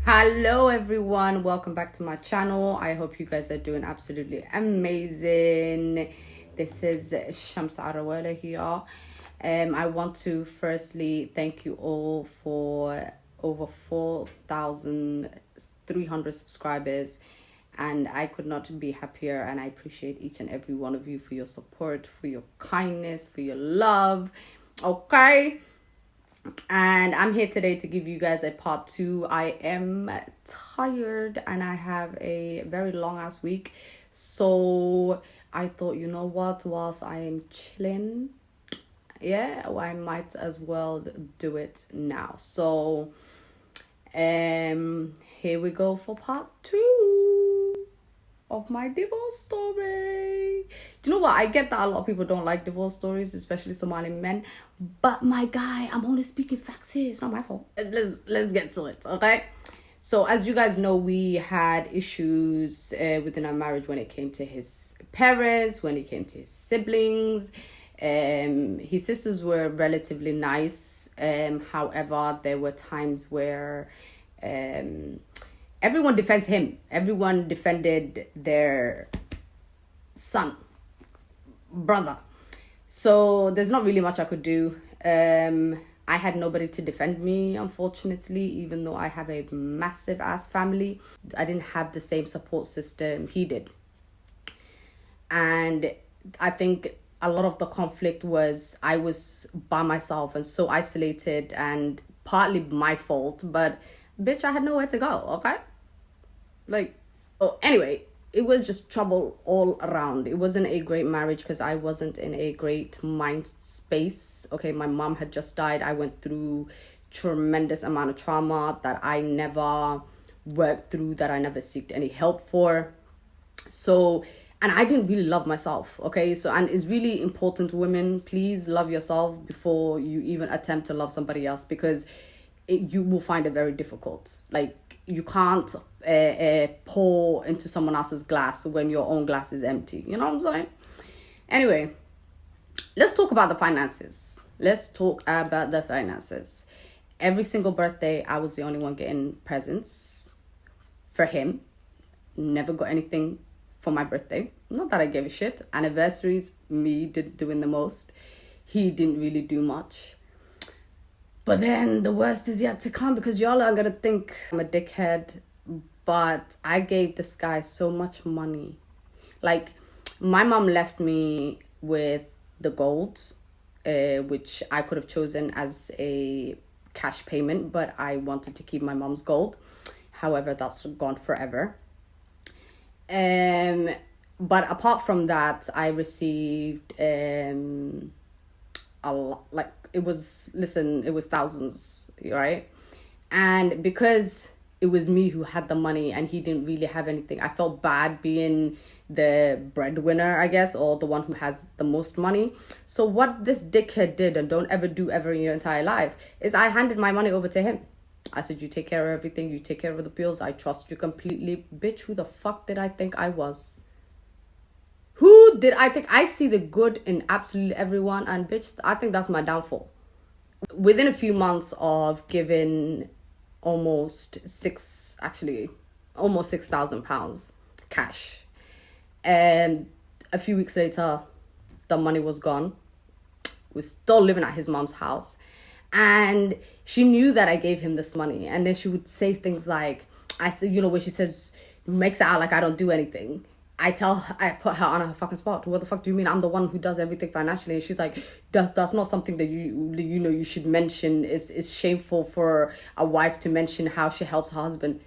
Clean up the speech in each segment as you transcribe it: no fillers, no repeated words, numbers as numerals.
Hello everyone, welcome back to my channel. I hope you guys are doing absolutely amazing. This is Shams Arawala here. I want to firstly thank you all for over 4,300 subscribers, and I could not be happier, and I appreciate each and every one of you for your support, for your kindness, for your love. Okay, and I'm here today to give you guys a part 2. I am tired and I have a very long ass week, so I thought, you know what, whilst I am chilling, I might as well do it now. So here we go for part 2 of my divorce story. Do you know what? I get that a lot of people don't like divorce stories, especially Somali men. But my guy, I'm only speaking facts here. It's not my fault. Let's get to it, okay? So as you guys know, we had issues within our marriage when it came to his parents, when it came to his siblings. His sisters were relatively nice. However, there were times where everyone defends him. Everyone defended their son, brother. So there's not really much I could do. I had nobody to defend me, unfortunately, even though I have a massive ass family. I didn't have the same support system he did. And I think a lot of the conflict was I was by myself and so isolated, and partly my fault, but bitch, I had nowhere to go, okay? Anyway, it was just trouble all around. It wasn't a great marriage because I wasn't in a great mind space. Okay, my mom had just died. I went through tremendous amount of trauma that I never worked through, that I never sought any help for. So, and I didn't really love myself, okay? So, and it's really important, women, please love yourself before you even attempt to love somebody else, because you will find it very difficult. Like, you can't pour into someone else's glass when your own glass is empty. You know what I'm saying? Anyway, let's talk about the finances. Every single birthday, I was the only one getting presents for him. Never got anything for my birthday. Not that I gave a shit. Anniversaries, me doing the most. He didn't really do much. But then the worst is yet to come, because y'all are gonna think I'm a dickhead, but I gave this guy so much money. Like, my mom left me with the gold, which I could have chosen as a cash payment, but I wanted to keep my mom's gold. However, that's gone forever. But apart from that, I received a lot, like, it was thousands, right? And because it was me who had the money and he didn't really have anything, I felt bad being the breadwinner, I guess, or the one who has the most money. So what this dickhead did, and don't ever do ever in your entire life, is I handed my money over to him. I said, you take care of everything, you take care of the bills, I trust you completely. Bitch, who the fuck did I think I was? Who did I think? I see the good in absolutely everyone, and bitch, I think that's my downfall. Within a few months of giving almost £6,000 cash, and a few weeks later, the money was gone. We're still living at his mom's house, and she knew that I gave him this money, and then she would say things like, I said, you know, when she says, makes it out like I don't do anything. I put her on her fucking spot. What the fuck do you mean? I'm the one who does everything financially. And she's like, that's not something that you should mention. It's shameful for a wife to mention how she helps her husband.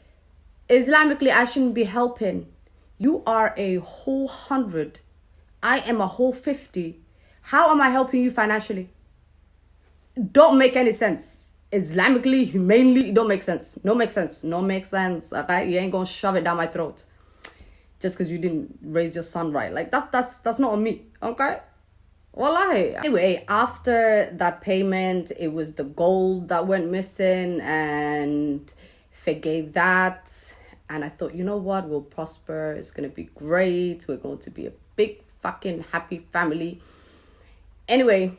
Islamically, I shouldn't be helping. You are a whole 100. I am a whole 50. How am I helping you financially? Don't make any sense. Islamically, humanely, it don't make sense. No make sense. Okay? You ain't gonna shove it down my throat just because you didn't raise your son right. Like, that's not on me, okay? Wallahi. Anyway, after that payment, it was the gold that went missing, and forgave that. And I thought, you know what, we'll prosper, it's gonna be great, we're going to be a big fucking happy family. Anyway,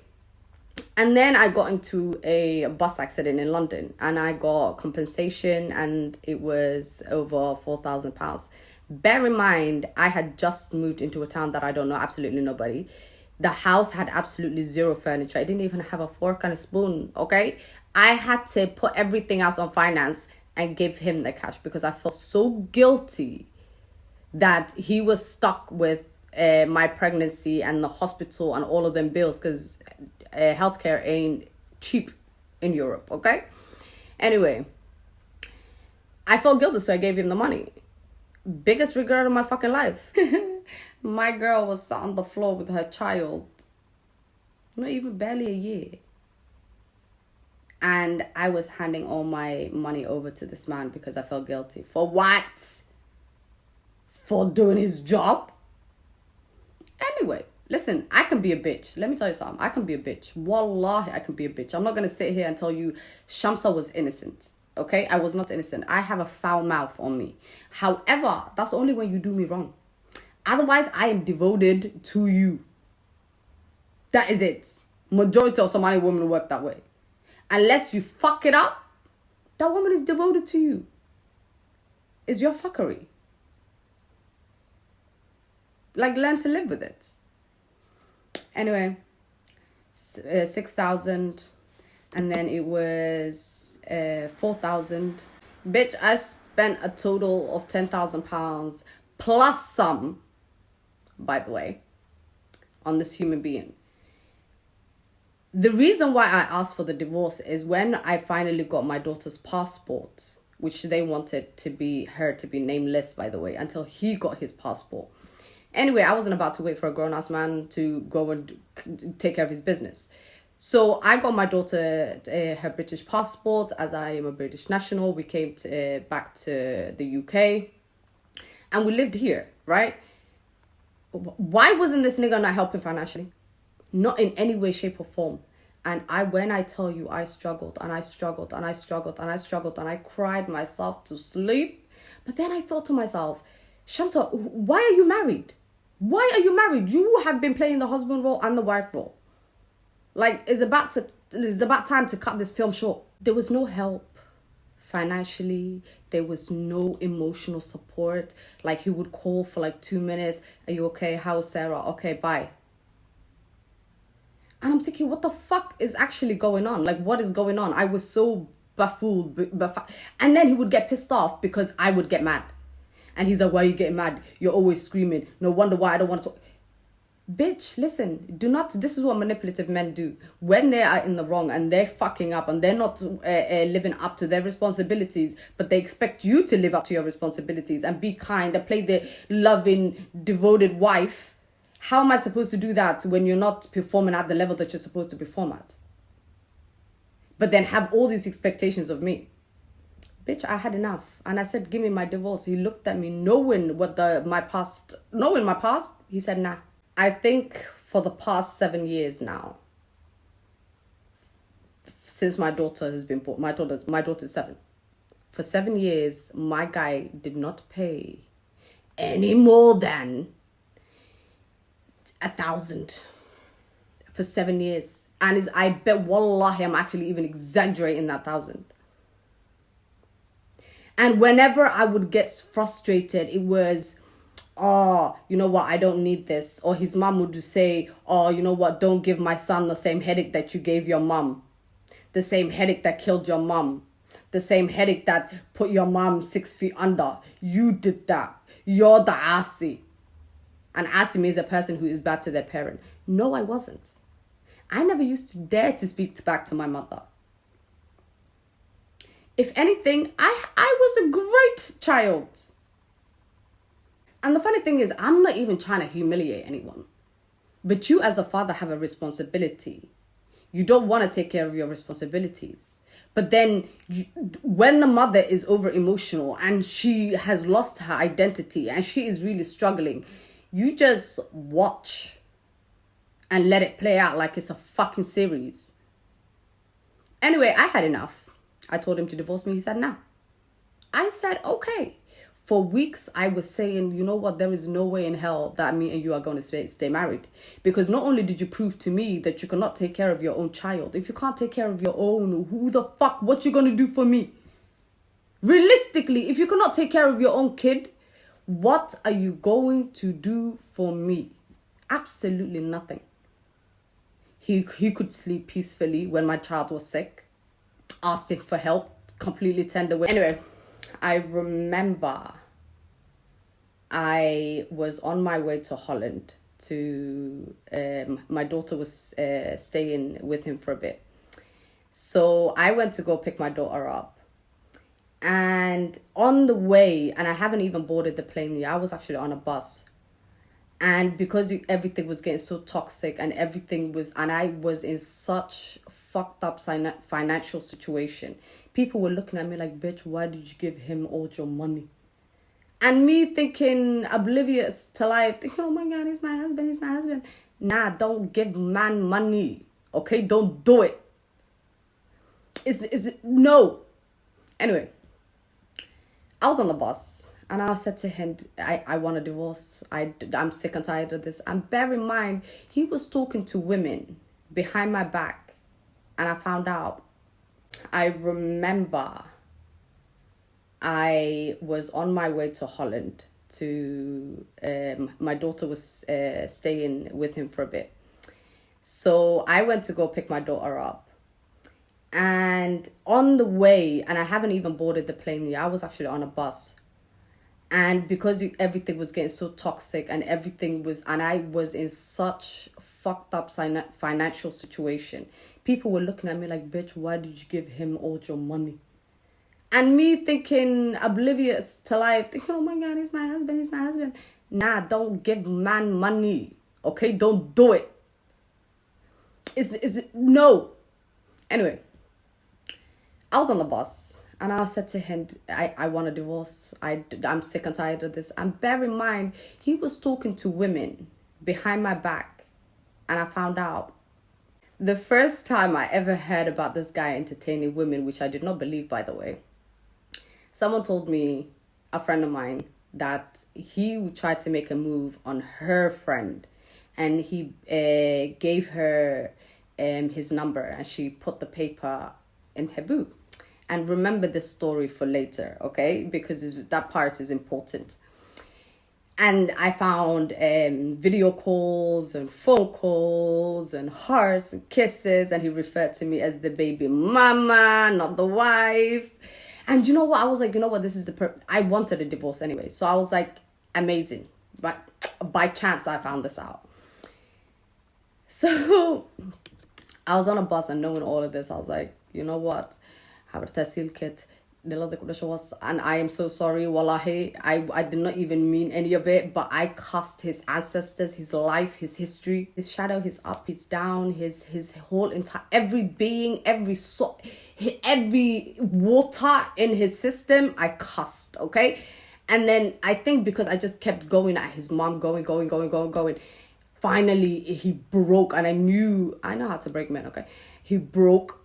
And then I got into a bus accident in London, and I got compensation, and it was over £4,000. Bear in mind, I had just moved into a town that I don't know absolutely nobody. The house had absolutely zero furniture. I didn't even have a fork and a spoon, okay? I had to put everything else on finance and give him the cash because I felt so guilty that he was stuck with my pregnancy and the hospital and all of them bills, because healthcare ain't cheap in Europe, okay? Anyway, I felt guilty, so I gave him the money. Biggest regret of my fucking life. My girl was sat on the floor with her child, not even barely a year. And I was handing all my money over to this man because I felt guilty. For what? For doing his job? Anyway, listen, I can be a bitch. Let me tell you something. I can be a bitch. Wallahi, I can be a bitch. I'm not going to sit here and tell you Shamsa was innocent. Okay? I was not innocent. I have a foul mouth on me. However, that's only when you do me wrong. Otherwise, I am devoted to you. That is it. Majority of Somali women work that way. Unless you fuck it up, that woman is devoted to you. It's your fuckery. Like, learn to live with it. Anyway, 6,000, and then it was 4,000. Bitch, I spent a total of £10,000 plus some, by the way, on this human being. The reason why I asked for the divorce is when I finally got my daughter's passport, which they wanted to be her to be nameless, by the way, until he got his passport. Anyway, I wasn't about to wait for a grown-ass man to go and take care of his business. So I got my daughter her British passport, as I am a British national. We came back to the UK and we lived here, right? Why wasn't this nigga not helping financially? Not in any way, shape or form. And when I tell you, I struggled and I struggled and I struggled and I struggled and I cried myself to sleep. But then I thought to myself, Shamsa, why are you married? Why are you married? You have been playing the husband role and the wife role. Like, it's about time to cut this film short. There was no help financially. There was no emotional support. Like, he would call for like 2 minutes. Are you okay? How's Sarah? Okay, bye. And I'm thinking, what the fuck is actually going on? Like, what is going on? I was so baffled. And then he would get pissed off because I would get mad. And he's like, why are you getting mad? You're always screaming. No wonder why I don't want to talk. Bitch, listen, do not, this is what manipulative men do. When they are in the wrong and they're fucking up and they're not living up to their responsibilities, but they expect you to live up to your responsibilities and be kind and play the loving, devoted wife. How am I supposed to do that when you're not performing at the level that you're supposed to perform at? But then have all these expectations of me. Bitch, I had enough. And I said, give me my divorce. He looked at me knowing my past. He said, nah. I think for the past 7 years now, since my daughter has been born, my daughter's 7. For 7 years, my guy did not pay any more than 1,000 for 7 years. And I bet wallahi I'm actually even exaggerating that 1,000. And whenever I would get frustrated, it was, oh, you know what, I don't need this. Or his mom would say, oh, you know what, don't give my son the same headache that you gave your mom. The same headache that killed your mom. The same headache that put your mom 6 feet under. You did that. You're the Asi. And Asi means a person who is bad to their parent. No, I wasn't. I never used to dare to speak back to my mother. If anything, I was a great child. And the funny thing is, I'm not even trying to humiliate anyone. But you as a father have a responsibility. You don't want to take care of your responsibilities. But then when the mother is over emotional and she has lost her identity and she is really struggling, you just watch and let it play out like it's a fucking series. Anyway, I had enough. I told him to divorce me. He said, nah. I said, okay. For weeks, I was saying, you know what, there is no way in hell that me and you are going to stay married. Because not only did you prove to me that you cannot take care of your own child, if you can't take care of your own, who the fuck, what you going to do for me? Realistically, if you cannot take care of your own kid, what are you going to do for me? Absolutely nothing. He could sleep peacefully when my child was sick. Asked him for help, completely turned away. Anyway, I remember I was on my way to Holland to, my daughter was staying with him for a bit. So I went to go pick my daughter up. And on the way, and I haven't even boarded the plane yet, I was actually on a bus. And because everything was getting so toxic and I was in such fucked up financial situation, people were looking at me like, bitch, why did you give him all your money? And me thinking, oblivious to life, thinking, oh my God, he's my husband. Nah, don't give man money, okay? Don't do it. No. Anyway, I was on the bus. And I said to him, I want a divorce. I'm sick and tired of this. And bear in mind, he was talking to women behind my back. And I found out. I remember I was on my way to Holland to, my daughter was staying with him for a bit. So I went to go pick my daughter up. And on the way, and I haven't even boarded the plane yet, I was actually on a bus. And because everything was getting so toxic and I was in such fucked up financial situation, people were looking at me like, bitch, why did you give him all your money? And me thinking, oblivious to life, thinking, oh my God, he's my husband. Nah, don't give man money, okay? Don't do it. No. Anyway, I was on the bus. And I said to him, I want a divorce. I'm sick and tired of this. And bear in mind, he was talking to women behind my back. And I found out. The first time I ever heard about this guy entertaining women, which I did not believe, by the way, someone told me, a friend of mine, that he tried to make a move on her friend. And he gave her his number. And she put the paper in her boob. And remember this story for later, okay? Because that part is important. And I found video calls and phone calls and hearts and kisses. And he referred to me as the baby mama, not the wife. And you know what? I was like, you know what? This is I wanted a divorce anyway. So I was like, amazing. But by chance, I found this out. So I was on a bus and knowing all of this, I was like, you know what? And I am so sorry, wallahi. I did not even mean any of it, but I cussed his ancestors, his life, his history, his shadow, his up, his down, his whole entire, every being, every water in his system, I cussed, okay? And then I think because I just kept going at his mom, going. Finally, he broke, and I know how to break men, okay? He broke.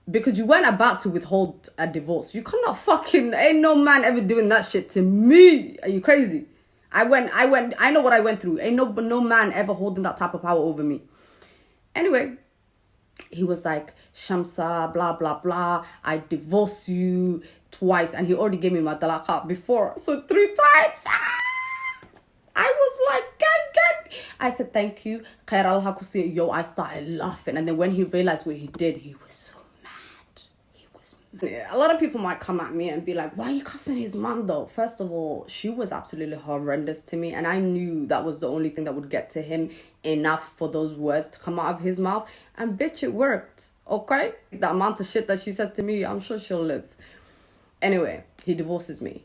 Because you weren't about to withhold a divorce. You cannot ain't no man ever doing that shit to me. Are you crazy? I know what I went through. Ain't no man ever holding that type of power over me. Anyway, he was like, Shamsa, blah, blah, blah. I divorce you twice. And he already gave me my talaqah before. So 3 times. I was like, gang. I said, thank you. Khair Allah kusi. Yo, I started laughing. And then when he realized what he did, he was so yeah, a lot of people might come at me and be like, why are you cussing his mom though? First of all, she was absolutely horrendous to me. And I knew that was the only thing that would get to him enough for those words to come out of his mouth. And bitch, it worked. Okay? The amount of shit that she said to me, I'm sure she'll live. Anyway, he divorces me.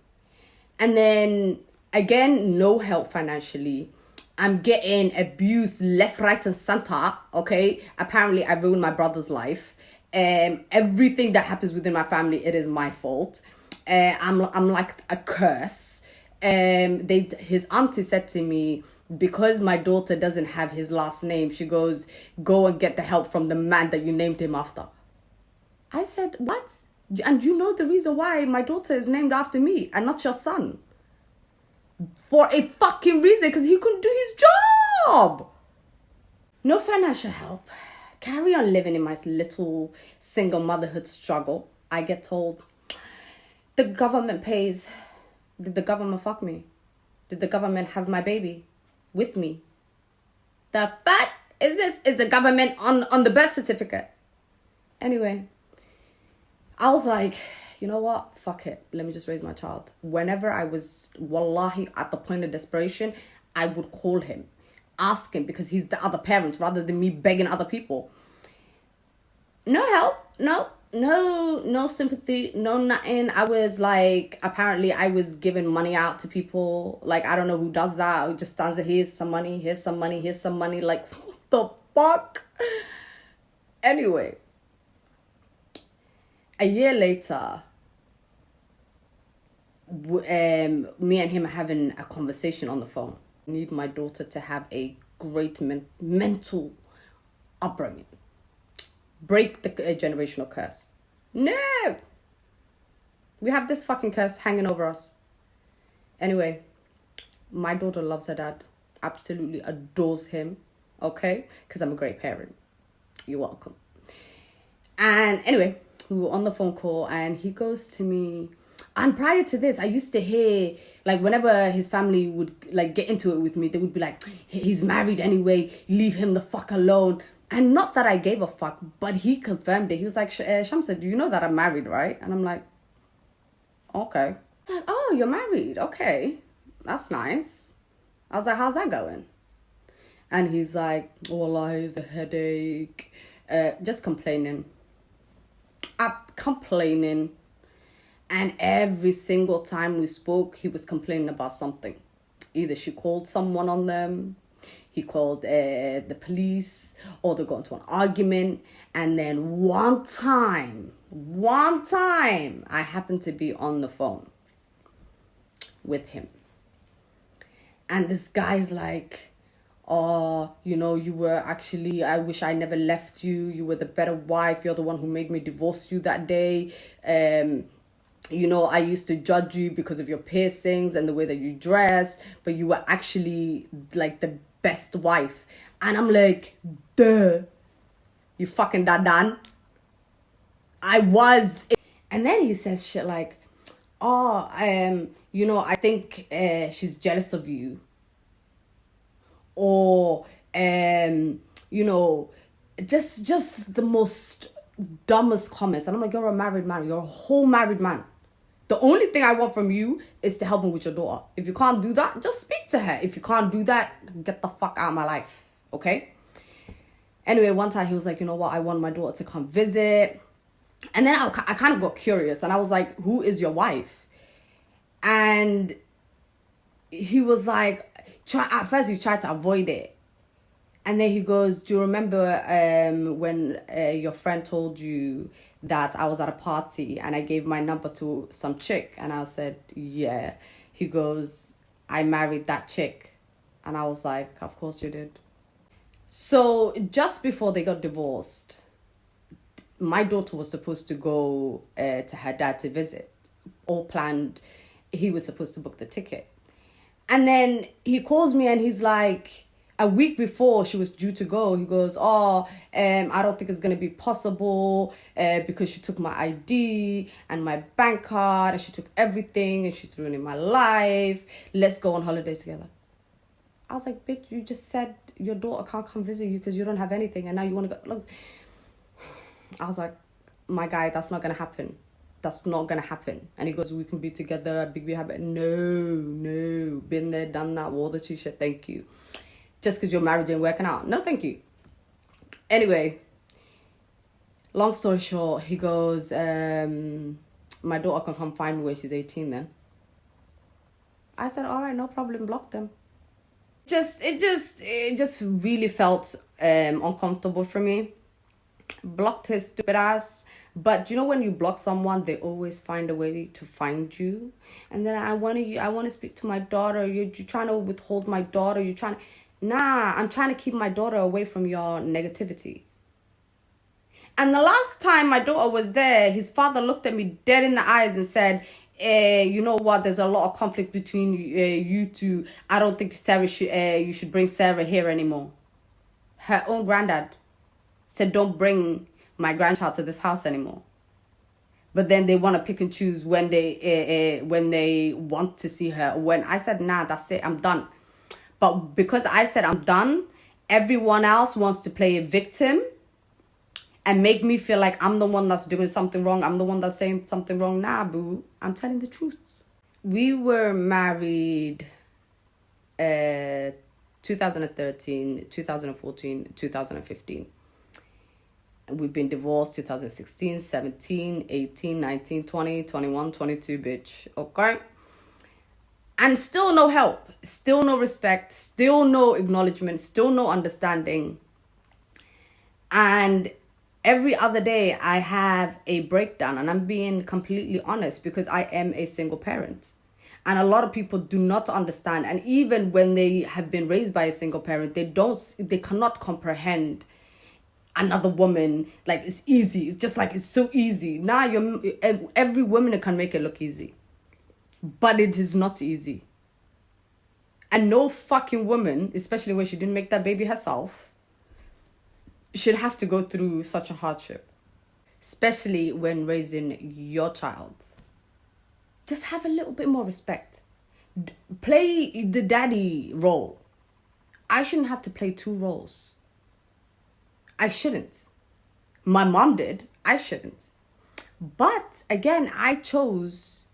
And then, again, no help financially. I'm getting abused left, right, and center. Okay? Apparently, I ruined my brother's life. Everything that happens within my family, it is my fault. I'm like a curse. His auntie said to me, because my daughter doesn't have his last name, she goes, go and get the help from the man that you named him after. I said, what? And you know the reason why my daughter is named after me and not your son. for a fucking reason, because he couldn't do his job. No financial help. Carry on living in my little single motherhood struggle. I get told, the government pays. Did the government fuck me? Did the government have my baby with me? The fuck is this? Is the government on the birth certificate? Anyway, I was like, you know what? Fuck it. Let me just raise my child. Whenever I was, wallahi, at the point of desperation, I would call him, ask him, because he's the other parent, rather than me begging other people. No help. No sympathy, no nothing. I was like, apparently I was giving money out to people. Like, I don't know who does that. Who just stands there, here's some money, here's some money, here's some money. Like, what the fuck? Anyway, a year later, me and him are having a conversation on the phone. I need my daughter to have a great mental upbringing. Break the generational curse. No! We have this fucking curse hanging over us. Anyway, my daughter loves her dad. Absolutely adores him. Okay? Because I'm a great parent. You're welcome. And anyway, we were on the phone call and he goes to me. And prior to this, I used to hear, like, whenever his family would, like, get into it with me, they would be like, he's married anyway, leave him the fuck alone. And not that I gave a fuck, but he confirmed it. He was like, Shamsa, do you know that I'm married, right? And I'm like, okay. It's like, oh, you're married. Okay. That's nice. I was like, how's that going? And he's like, wallah, it's a headache. Just complaining. Complaining. And every single time we spoke, he was complaining about something. Either she called someone on them, he called the police, or they got into an argument. And then one time, I happened to be on the phone with him. And this guy's like, oh, you know, you were actually, I wish I never left you. You were the better wife. You're the one who made me divorce you that day. You know, I used to judge you because of your piercings and the way that you dress, but you were actually like the best wife. And I'm like, duh, you fucking dadan. I was. And then he says shit like, oh, you know, I think she's jealous of you. Or, you know, just the most dumbest comments. And I'm like, you're a married man. You're a whole married man. The only thing I want from you is to help me with your daughter. If you can't do that, just speak to her. If you can't do that, get the fuck out of my life. Okay? Anyway, one time he was like, you know what? I want my daughter to come visit. And then I kind of got curious. And I was like, who is your wife? And he was like, at first he tried to avoid it. And then he goes, do you remember when your friend told you that I was at a party and I gave my number to some chick? And I said, yeah. He goes, I married that chick. And I was like, of course you did. So just before they got divorced, my daughter was supposed to go to her dad to visit. All planned. He was supposed to book the ticket. And then he calls me and he's like, a week before she was due to go, he goes, oh, I don't think it's going to be possible because she took my ID and my bank card and she took everything and she's ruining my life. Let's go on holiday together. I was like, bitch, you just said your daughter can't come visit you because you don't have anything and now you want to go. Look, I was like, my guy, that's not going to happen. That's not going to happen. And he goes, we can be together, big be happy. No, been there, done that, wore the t-shirt, thank you. Just because your marriage ain't working out. No, thank you. Anyway, long story short, he goes, my daughter can come find me when she's 18 then. I said, all right, no problem, block them. It just really felt uncomfortable for me. Blocked his stupid ass. But you know when you block someone, they always find a way to find you. And then I want to speak to my daughter. You're trying to withhold my daughter. You're trying to... Nah, I'm trying to keep my daughter away from your negativity. And the last time my daughter was there, his father looked at me dead in the eyes and said, you know what, there's a lot of conflict between you two. I don't think Sarah should, you should bring Sarah here anymore. Her own granddad said, don't bring my grandchild to this house anymore. But then they want to pick and choose when they want to see her. When I said, nah, that's it, I'm done. But because I said I'm done, everyone else wants to play a victim and make me feel like I'm the one that's doing something wrong. I'm the one that's saying something wrong. Nah, boo, I'm telling the truth. We were married 2013, 2014, 2015. We've been divorced 2016, 17, 18, 19, 20, 21, 22, bitch. Okay? And still no help. Still no respect. Still no acknowledgement. Still no understanding. And every other day I have a breakdown. And I'm being completely honest because I am a single parent. And a lot of people do not understand. And even when they have been raised by a single parent, they cannot comprehend another woman. Like, it's easy. It's just like, it's so easy. Now every woman can make it look easy, but it is not easy. And no fucking woman, especially when she didn't make that baby herself, should have to go through such a hardship, especially when raising your child. Just have a little bit more respect. Play the daddy role. I shouldn't have to play two roles. I shouldn't. My mom did. I shouldn't. But again, I chose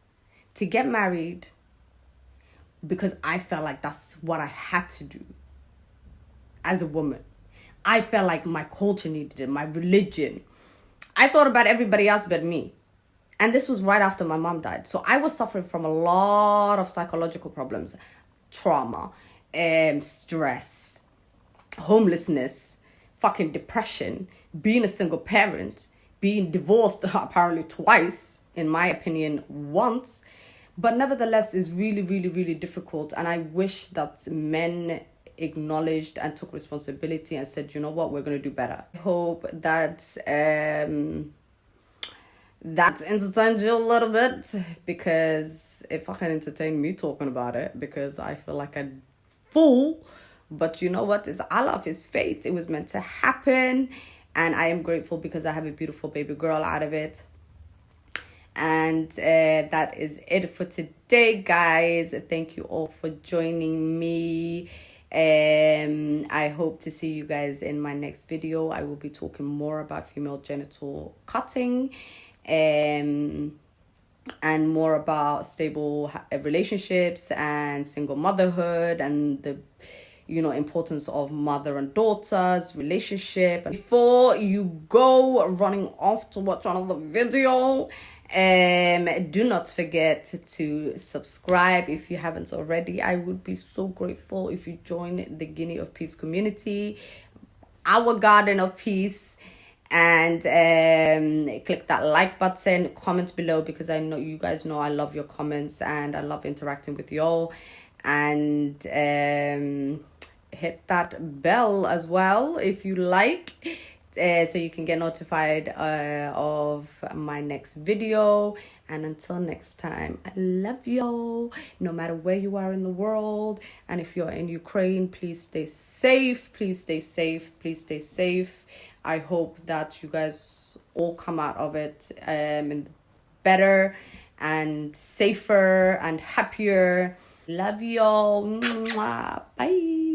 to get married because I felt like that's what I had to do as a woman. I felt like my culture needed it, my religion. I thought about everybody else but me. And this was right after my mom died. So I was suffering from a lot of psychological problems, trauma, stress, homelessness, fucking depression, being a single parent, being divorced apparently twice, in my opinion, once. But nevertheless, it's really, really, really difficult. And I wish that men acknowledged and took responsibility and said, you know what, we're going to do better. I hope that that entertained you a little bit, because if I can entertain me talking about it, because I feel like a fool. But you know what? It's Allah, it's fate. It was meant to happen. And I am grateful because I have a beautiful baby girl out of it. And that is it for today, guys. Thank you all for joining me. I hope to see you guys in my next video. I will be talking more about female genital cutting. And more about stable relationships and single motherhood and the importance of mother and daughter's relationship. And before you go running off to watch another video, do not forget to subscribe if you haven't already. I would be so grateful if you join the Guinea of Peace community, our garden of peace. And click that like button, comment below, because I know you guys know I love your comments and I love interacting with y'all. And hit that bell as well if you like, so you can get notified of my next video. And until next time, I love y'all no matter where you are in the world. And if you're in Ukraine, please stay safe. Please stay safe. Please stay safe. I hope that you guys all come out of it better and safer and happier. Love y'all. Bye.